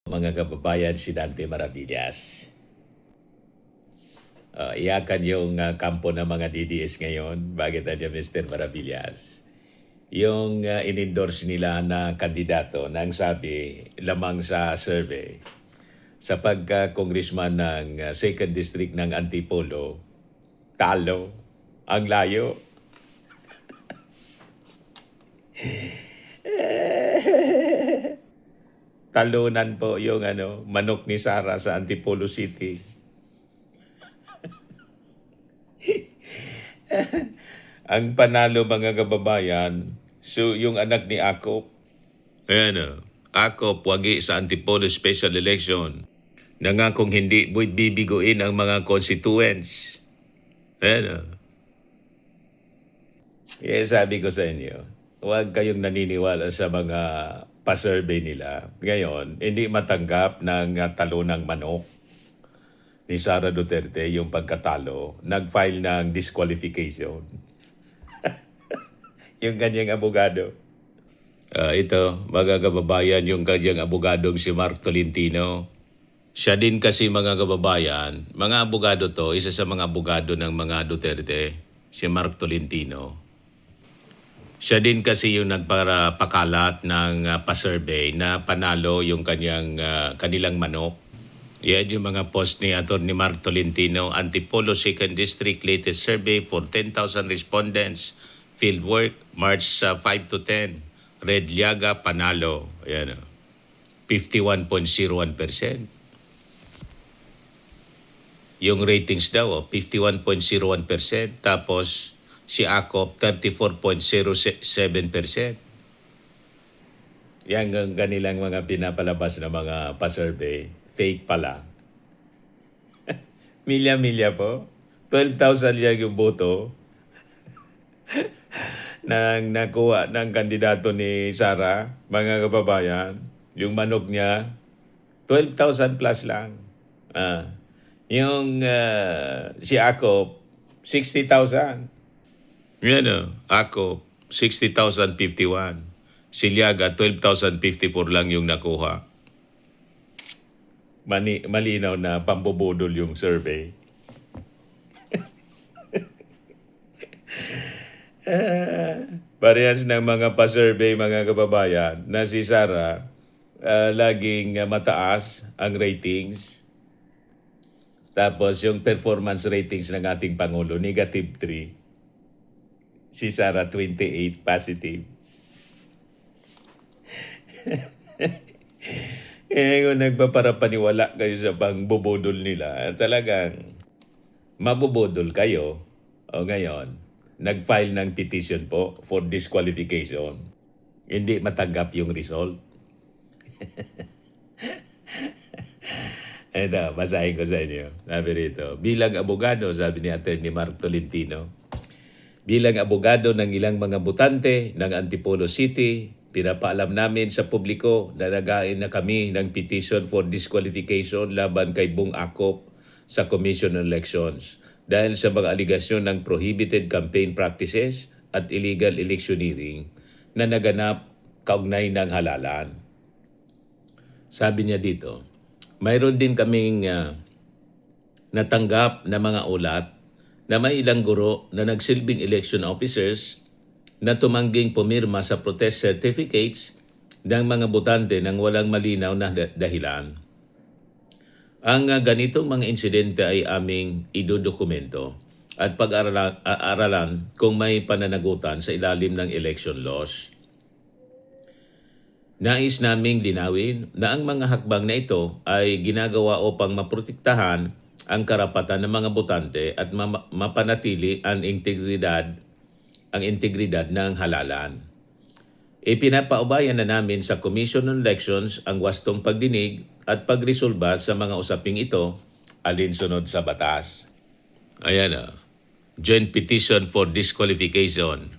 Mga kababayan, si Dante Maravillas. Iyakan yung kampo ng mga DDS ngayon. Bakit nandiyan Mr. Maravillas? Yung in-endorse nila na kandidato na ang sabi lamang sa survey sa pagka-congressman ng 2nd District ng Antipolo, talo, ang layo. Talunan po yung manok ni Sara sa Antipolo City. Ang panalo mga kababayan, so yung anak ni Akop, Akop wagi sa Antipolo Special Election. Nangakong hindi bibiguin ang mga constituents. Kaya sabi ko sa inyo, huwag kayong naniniwala sa mga pa-survey nila. Ngayon, hindi matanggap ng talo ng manok ni Sara Duterte yung pagkatalo, nag-file ng disqualification. Yung kanyang abogado. Ito, mga kababayan, yung kanyang abogadong si Mark Tolentino. Siya din kasi mga kababayan, mga abogado to, isa sa mga abogado ng mga Duterte, si Mark Tolentino. Siya din kasi yung nagpapakalat ng pa-survey na panalo yung kanilang manok. Yan yung mga post ni Atty. Mark Tolentino, Antipolo 2nd District latest survey for 10,000 respondents. Fieldwork, March 5 to 10. Red Liaga, panalo. Ayan, 51.01%. Yung ratings daw, 51.01%. Tapos, si Akop, 34.07%. Yan ang kanilang mga pinapalabas na mga pa-survey. Fake pala. Milya-milya po. 12,000 yan yung boto nang nakuha ng kandidato ni Sara, mga kababayan. Yung manok niya, 12,000 plus lang. Yung si Akop, 60,000. Yan Akop, 60,051. Si Liaga, 12,054 lang yung nakuha. Malinaw na pambubudol yung survey. Parehas ng mga pa-survey mga kababayan na si Sara laging mataas ang ratings. Tapos yung performance ratings ng ating Pangulo, negative 3. Si Sara 28 positive. Kung nagpaparapaniwala kayo sa pangbubudol nila, talagang mabubudol kayo. O ngayon, nag-file ng petition po for disqualification. Hindi matanggap yung result. Ito, basahin ko sa inyo. Sabi rito, bilang abogado, sabi ni Atty. Mark Tolentino, bilang abogado ng ilang mga botante ng Antipolo City, pinapaalam namin sa publiko na nagain na kami ng petition for disqualification laban kay Bong Akop sa Commission on Elections dahil sa mga aligasyon ng prohibited campaign practices at illegal electioneering na naganap kaugnay ng halalan. Sabi niya dito, mayroon din kaming natanggap na mga ulat na may ilang guro na nagsilbing election officers na tumangging pumirma sa protest certificates ng mga botante nang walang malinaw na dahilan. Ang ganitong mga insidente ay aming idodokumento at pag-aralan kung may pananagutan sa ilalim ng election laws. Nais naming linawin na ang mga hakbang na ito ay ginagawa upang maprotektahan ang karapatan ng mga botante at mapanatili ang integridad ng halalan. Ipinapaubayan na namin sa Commission on Elections ang wastong pagdinig at pagresolba sa mga usaping ito alinsunod sa batas. Ayan joint petition for disqualification.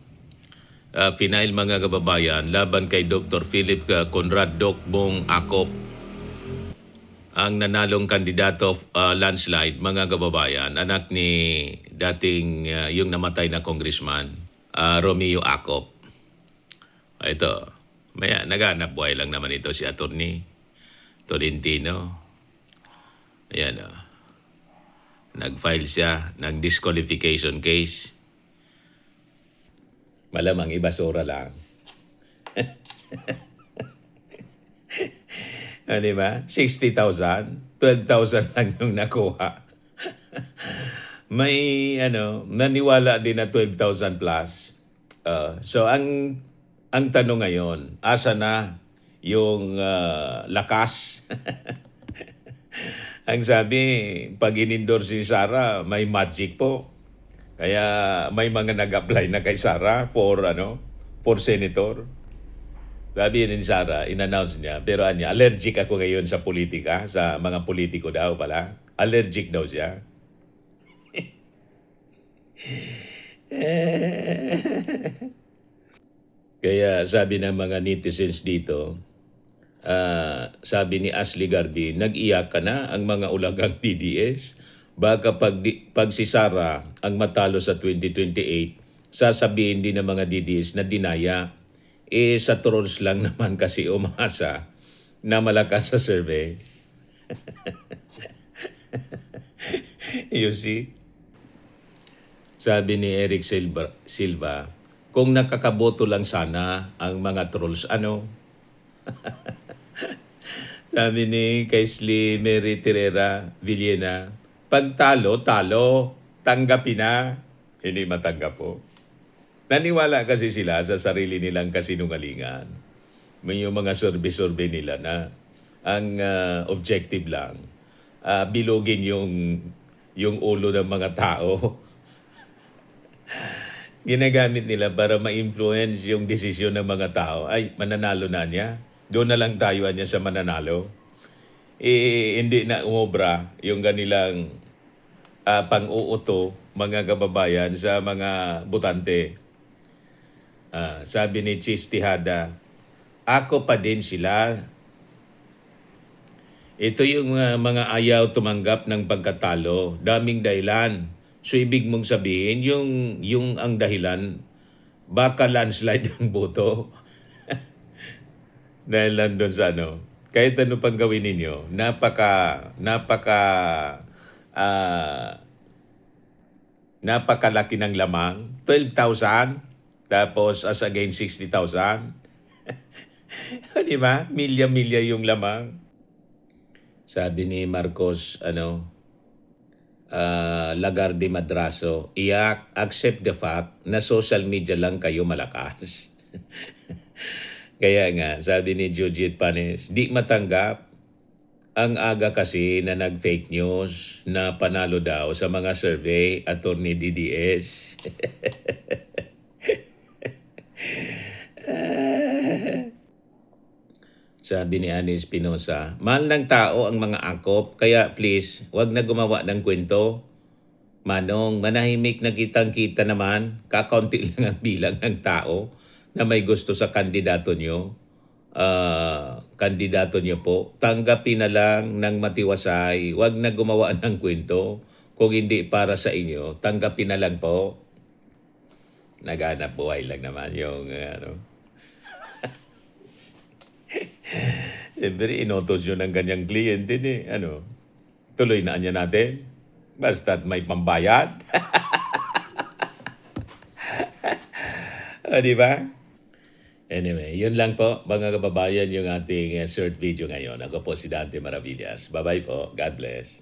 Final mga kababayan, laban kay Dr. Philip Conrad Doc Bong Akop, ang nanalong kandidato landslide mga kababayan, anak ni dating yung namatay na congressman, Romeo Akop. Ito, naghanap buhay lang naman ito si attorney. Tolentino. Ayan o. Nag-file siya ng disqualification case. Malamang ibasura lang. Di ba? 60,000, 12,000 lang yung nakuha. May naniwala din na 12,000 plus. So ang tanong ngayon, asa na yung lakas? Ang sabi, pag in-endorse si Sara, may magic po. Kaya may mga nag-apply na kay Sara for senator. Sabi ni Sara, in-announce niya, pero allergic ako ngayon sa politika, sa mga politiko daw pala. Allergic daw siya. Kaya sabi ng mga netizens dito, sabi ni Ashley Garvey, nag-iyak ka na ang mga ulagang DDS. Baka pag si Sara ang matalo sa 2028, sasabihin din ng mga DDS na dinaya. Sa trolls lang naman kasi umasa na malakas sa survey. You see? Sabi ni Eric Silva, kung nakakaboto lang sana ang mga trolls, Sabi ni Kaisley Mary Terera Villena, pag talo, tanggapin na. Hindi matanggap po. Naniwala kasi sila sa sarili nilang kasinungalingan. May yung mga survey nila na ang objective lang, bilogin yung ulo ng mga tao. Ginagamit nila para ma-influence yung desisyon ng mga tao. Ay, mananalo na niya. Doon na lang tayo niya sa mananalo. Hindi na umobra yung kanilang pang-uuto, mga kababayan, sa mga botante. Sabi ni Chis Tihada, ako pa din sila. Ito yung mga ayaw tumanggap ng pagkatalo. Daming dahilan. So ibig mong sabihin, yung ang dahilan, baka landslide ang boto. Dahil lang doon sa kahit ano pang gawin ninyo, napakalaki ng lamang. 12,000, tapos as against 60,000. Di ba? Milya-milya yung lamang. Sabi ni Marcos, Lagarde Madraso, iyak, accept the fact na social media lang kayo malakas. Kaya nga, sabi ni Jujit Panes, di matanggap ang aga kasi na nag-fake news na panalo daw sa mga survey, Attorney DDS. Sabi ni Ani Espinosa, mahal ng tao ang mga angkop, kaya please, wag na gumawa ng kwento. Manong, manahimik na kitang-kita naman, kakaunti lang ang bilang ng tao na may gusto sa kandidato nyo. Kandidato nyo po, tanggapin na lang ng matiwasay, wag na gumawa ng kwento. Kung hindi para sa inyo, tanggapin na lang po. Naghanap buhay lang naman yung Siyempre, inotos nyo ng ganyang kliyente tuloy na niya natin. Basta't may pambayad. Di ba? Anyway, yun lang po, mga kababayan, yung ating short video ngayon. Ako po si Dante Maravillas. Bye-bye po. God bless.